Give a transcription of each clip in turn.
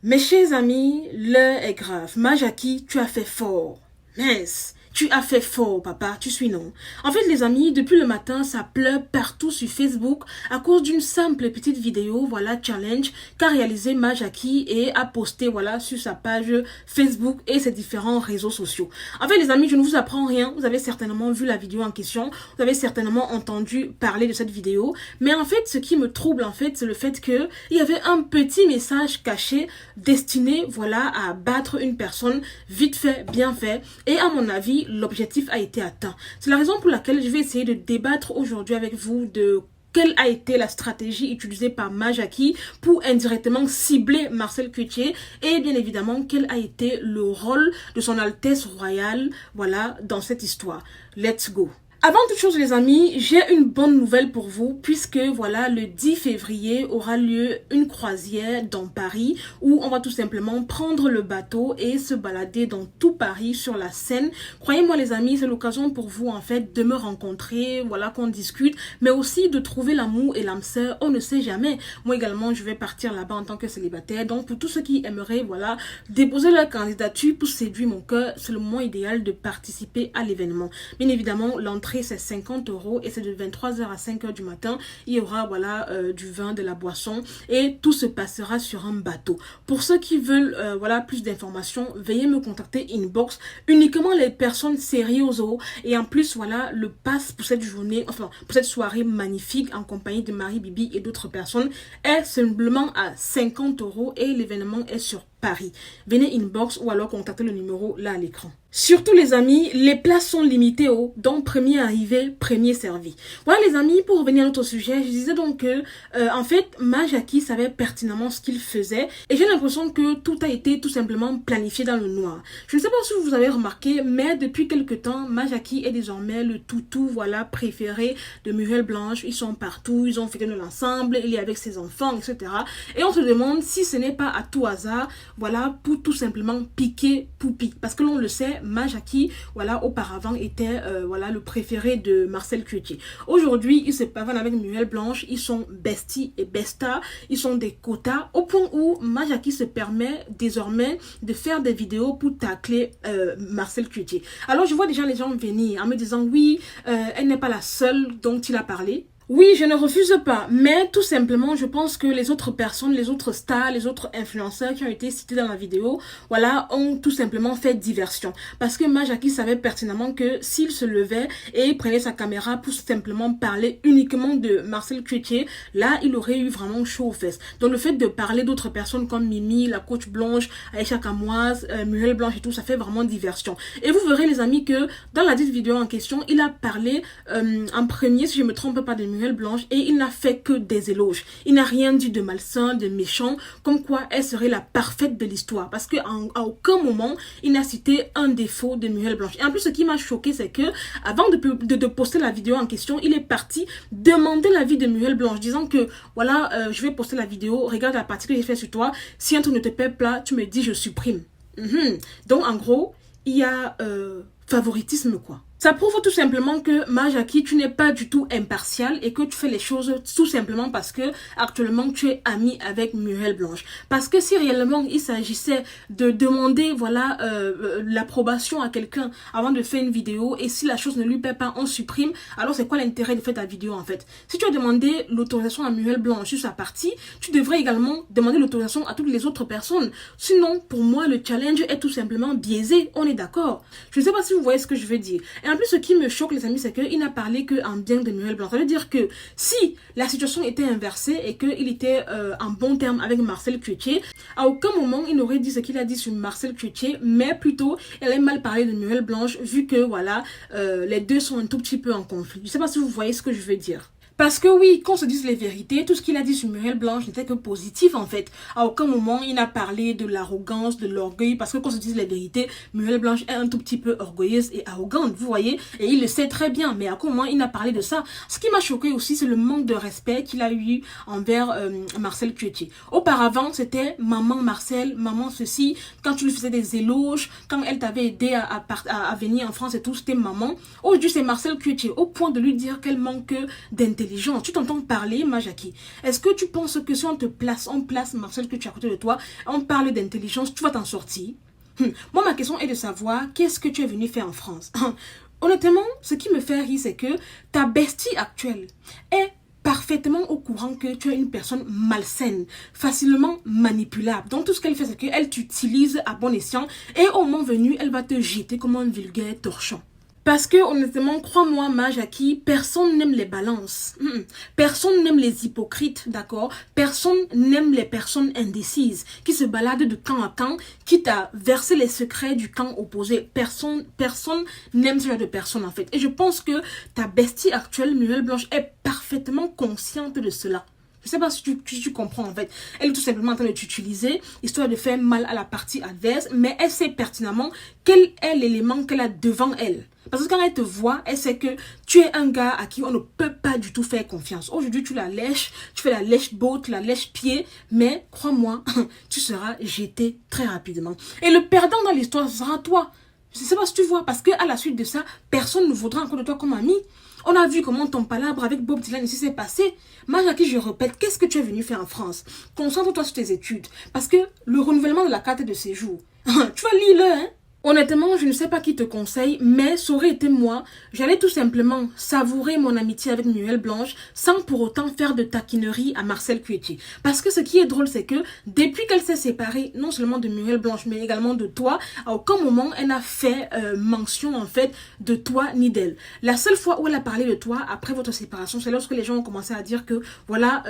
Mes chers amis, l'heure est grave. Majaki, tu as fait fort. Mince, tu as fait fort, papa, tu suis non. En fait, les amis, depuis le matin, ça pleure partout sur Facebook à cause d'une simple petite vidéo, voilà, challenge, qu'a réalisé Majaki et a posté, voilà, sur sa page Facebook et ses différents réseaux sociaux. En fait, les amis, je ne vous apprends rien. Vous avez certainement vu la vidéo en question. Vous avez certainement entendu parler de cette vidéo. Mais en fait, ce qui me trouble, en fait, c'est le fait que il y avait un petit message caché destiné, voilà, à battre une personne vite fait, bien fait. Et à mon avis, l'objectif a été atteint. C'est la raison pour laquelle je vais essayer de débattre aujourd'hui avec vous de quelle a été la stratégie utilisée par Majaki pour indirectement cibler Marcel Cloutier et bien évidemment quel a été le rôle de son Altesse Royale, voilà, dans cette histoire. Let's go! Avant toute chose les amis, j'ai une bonne nouvelle pour vous puisque voilà le 10 février aura lieu une croisière dans Paris où on va tout simplement prendre le bateau et se balader dans tout Paris sur la Seine. Croyez-moi les amis, c'est l'occasion pour vous en fait de me rencontrer, voilà qu'on discute, mais aussi de trouver l'amour et l'âme sœur, on ne sait jamais. Moi également je vais partir là-bas en tant que célibataire, donc pour tous ceux qui aimeraient voilà déposer leur candidature pour séduire mon cœur, c'est le moment idéal de participer à l'événement. Bien évidemment l'entrée c'est 50 € et c'est de 23h à 5h du matin. Il y aura voilà du vin, de la boisson et tout se passera sur un bateau. Pour ceux qui veulent voilà plus d'informations, veuillez me contacter inbox. Uniquement les personnes sérieuses et en plus voilà le pass pour cette journée, enfin pour cette soirée magnifique en compagnie de Marie Bibi et d'autres personnes est simplement à 50 € et l'événement est sur Paris. Venez inbox ou alors contactez le numéro là à l'écran. Surtout les amis, les places sont limitées donc premier arrivé, premier servi. Voilà les amis, pour revenir à notre sujet, je disais donc que en fait Majaki savait pertinemment ce qu'il faisait et j'ai l'impression que tout a été tout simplement planifié dans le noir. Je ne sais pas si vous avez remarqué, mais depuis quelque temps, Majaki est désormais le toutou voilà préféré de Muriel Blanche. Ils sont partout, ils ont fêté de l'ensemble, il est avec ses enfants, etc. Et on se demande si ce n'est pas à tout hasard, voilà, pour tout simplement piquer Poupi. Parce que l'on le sait, Majaki, voilà, auparavant était voilà le préféré de Marcel Cloutier. Aujourd'hui, ils se pavanent avec Muriel Blanche, ils sont besties et besta, ils sont des quotas, au point où Majaki se permet désormais de faire des vidéos pour tacler Marcel Cloutier. Alors je vois déjà les gens venir en me disant oui, elle n'est pas la seule dont il a parlé. Oui, je ne refuse pas, mais tout simplement, je pense que les autres personnes, les autres stars, les autres influenceurs qui ont été cités dans la vidéo, voilà, ont tout simplement fait diversion. Parce que Majaki savait pertinemment que s'il se levait et prenait sa caméra pour simplement parler uniquement de Marcel Cloutier, là, il aurait eu vraiment chaud aux fesses. Donc le fait de parler d'autres personnes comme Mimi, la coach Blanche, Aïcha Kamoise, Muriel Blanche et tout, ça fait vraiment diversion. Et vous verrez les amis que dans la dite vidéo en question, il a parlé en premier, si je ne me trompe pas, de Muriel Blanche et il n'a fait que des éloges. Il n'a rien dit de malsain, de méchant, comme quoi elle serait la parfaite de l'histoire. Parce qu'à aucun moment, il n'a cité un défaut de Muriel Blanche. Et en plus, ce qui m'a choqué, c'est que avant de poster la vidéo en question, il est parti demander l'avis de Muriel Blanche, disant que voilà, je vais poster la vidéo, regarde la partie que j'ai fait sur toi, si un truc ne te plaît pas, tu me dis je supprime. Donc en gros, il y a favoritisme quoi. Ça prouve tout simplement que Majaki, tu n'es pas du tout impartial et que tu fais les choses tout simplement parce que actuellement tu es ami avec Muriel Blanche. Parce que si réellement il s'agissait de demander voilà l'approbation à quelqu'un avant de faire une vidéo et si la chose ne lui plaît pas, on supprime, alors c'est quoi l'intérêt de faire ta vidéo en fait? Si tu as demandé l'autorisation à Muriel Blanche sur sa partie, tu devrais également demander l'autorisation à toutes les autres personnes. Sinon, pour moi, le challenge est tout simplement biaisé, on est d'accord. Je ne sais pas si vous voyez ce que je veux dire. Et en plus, ce qui me choque, les amis, c'est qu'il n'a parlé qu'en bien de Muriel Blanche. Ça veut dire que si la situation était inversée et qu'il était en bon terme avec Marcel Cloutier, à aucun moment il n'aurait dit ce qu'il a dit sur Marcel Cloutier, mais plutôt, elle a mal parlé de Muriel Blanche, vu que, voilà, les deux sont un tout petit peu en conflit. Je ne sais pas si vous voyez ce que je veux dire. Parce que oui, qu'on se dise les vérités, tout ce qu'il a dit sur Muriel Blanche n'était que positif en fait. À aucun moment, il n'a parlé de l'arrogance, de l'orgueil, parce que qu'on se dise les vérités, Muriel Blanche est un tout petit peu orgueilleuse et arrogante, vous voyez, et il le sait très bien, mais à aucun moment, il n'a parlé de ça. Ce qui m'a choqué aussi, c'est le manque de respect qu'il a eu envers Marcel Cloutier. Auparavant, c'était maman Marcel, maman ceci, quand tu lui faisais des éloges, quand elle t'avait aidé à venir en France et tout, c'était maman. Aujourd'hui, c'est Marcel Cloutier, au point de lui dire qu'elle manque d'intelligence d'intelligence. Tu t'entends parler, ma Jackie? Est-ce que tu penses que si on place Marcel que tu as à côté de toi, on parle d'intelligence, tu vas t'en sortir? Moi, ma question est de savoir qu'est-ce que tu es venu faire en France. Honnêtement, ce qui me fait rire, c'est que ta bestie actuelle est parfaitement au courant que tu es une personne malsaine, facilement manipulable. Donc tout ce qu'elle fait, c'est qu'elle t'utilise à bon escient et au moment venu, elle va te jeter comme un vulgaire torchon. Parce que honnêtement, crois-moi, ma Jackie, personne n'aime les balances. Personne n'aime les hypocrites, d'accord? Personne n'aime les personnes indécises qui se baladent de camp à camp, quitte à verser les secrets du camp opposé. Personne n'aime ce genre de personnes en fait. Et je pense que ta bestie actuelle, Muriel Blanche, est parfaitement consciente de cela. Je ne sais pas si tu comprends en fait. Elle est tout simplement en train de t'utiliser, histoire de faire mal à la partie adverse, mais elle sait pertinemment quel est l'élément qu'elle a devant elle. Parce que quand elle te voit, elle sait que tu es un gars à qui on ne peut pas du tout faire confiance. Aujourd'hui, tu la lèches, tu fais la lèche-botte, la lèche-pied, mais crois-moi, tu seras jeté très rapidement. Et le perdant dans l'histoire, ce sera toi. Je ne sais pas si tu vois, parce qu'à la suite de ça, personne ne voudra encore de toi comme ami. On a vu comment ton palabre avec Bob Dylan ici s'est passé. Moi, Jackie, je répète, qu'est-ce que tu es venu faire en France? Concentre-toi sur tes études. Parce que le renouvellement de la carte de séjour, tu vas lire-le, hein? Honnêtement, je ne sais pas qui te conseille, mais ça aurait été moi. J'allais tout simplement savourer mon amitié avec Muriel Blanche sans pour autant faire de taquinerie à Marcel Cuetier. Parce que ce qui est drôle, c'est que depuis qu'elle s'est séparée, non seulement de Muriel Blanche, mais également de toi, à aucun moment elle n'a fait mention en fait de toi ni d'elle. La seule fois où elle a parlé de toi après votre séparation, c'est lorsque les gens ont commencé à dire que voilà,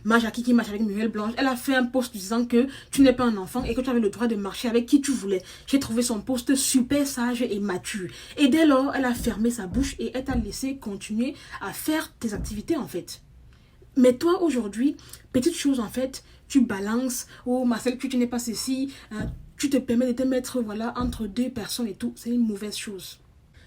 ma Jackie qui marche avec Muriel Blanche, elle a fait un post disant que tu n'es pas un enfant et que tu avais le droit de marcher avec qui tu voulais. J'ai trouvé son post super sage et mature. Et dès lors, elle a fermé sa bouche et elle t'a laissé continuer à faire tes activités en fait. Mais toi aujourd'hui, petite chose en fait, tu balances, oh Marcel, tu n'es pas ceci, tu te permets de te mettre voilà, entre deux personnes et tout, c'est une mauvaise chose.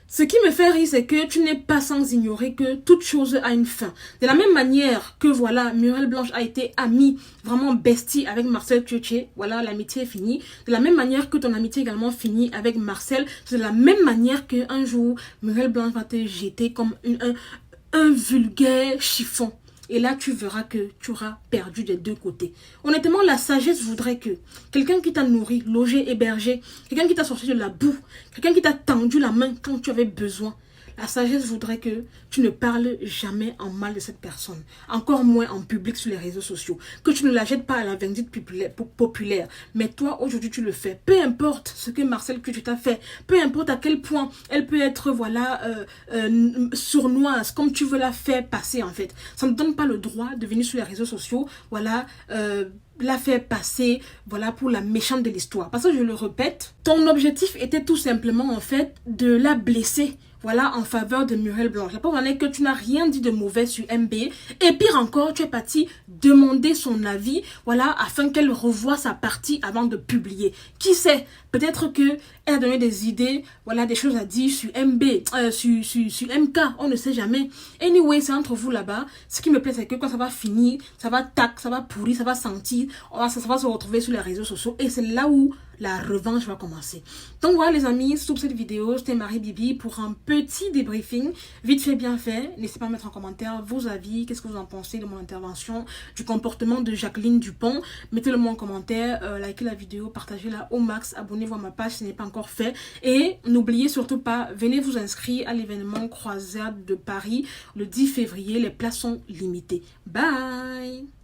Ce qui me fait rire, c'est que tu n'es pas sans ignorer que toute chose a une fin. De la même manière que, voilà, Muriel Blanche a été amie, vraiment bestie avec Marcel Cuetier, voilà, l'amitié est finie. De la même manière que ton amitié également finit avec Marcel, c'est de la même manière qu'un jour, Muriel Blanche va te jeter comme un vulgaire chiffon. Et là, tu verras que tu auras perdu des deux côtés. Honnêtement, la sagesse voudrait que quelqu'un qui t'a nourri, logé, hébergé, quelqu'un qui t'a sorti de la boue, quelqu'un qui t'a tendu la main quand tu avais besoin, la sagesse voudrait que tu ne parles jamais en mal de cette personne. Encore moins en public sur les réseaux sociaux. Que tu ne la jettes pas à la vindicte populaire. Mais toi, aujourd'hui, tu le fais. Peu importe ce que Marcel que tu t'as fait. Peu importe à quel point elle peut être, voilà, sournoise, comme tu veux la faire passer, en fait. Ça ne donne pas le droit de venir sur les réseaux sociaux, voilà, la faire passer, voilà, pour la méchante de l'histoire. Parce que je le répète, ton objectif était tout simplement, en fait, de la blesser. Voilà, en faveur de Muriel Blanche. La preuve en est que tu n'as rien dit de mauvais sur MB. Et pire encore, tu es parti demander son avis, voilà, afin qu'elle revoie sa partie avant de publier. Qui sait, peut-être que elle a donné des idées, voilà, des choses à dire sur MB, sur MK, on ne sait jamais. Anyway, c'est entre vous là-bas. Ce qui me plaît, c'est que quand ça va finir, ça va ça va pourrir, ça va sentir, ça va se retrouver sur les réseaux sociaux. Et c'est là où la revanche va commencer. Donc voilà les amis, sous cette vidéo, c'était Marie Bibi pour un petit débriefing, vite fait bien fait. N'hésitez pas à mettre en commentaire vos avis, qu'est-ce que vous en pensez de mon intervention, du comportement de Jacqueline Dupont. Mettez-le moi en commentaire, likez la vidéo, partagez-la au max, abonnez-vous à ma page si ce n'est pas encore fait. Et n'oubliez surtout pas, venez vous inscrire à l'événement Croisade de Paris le 10 février, les places sont limitées. Bye!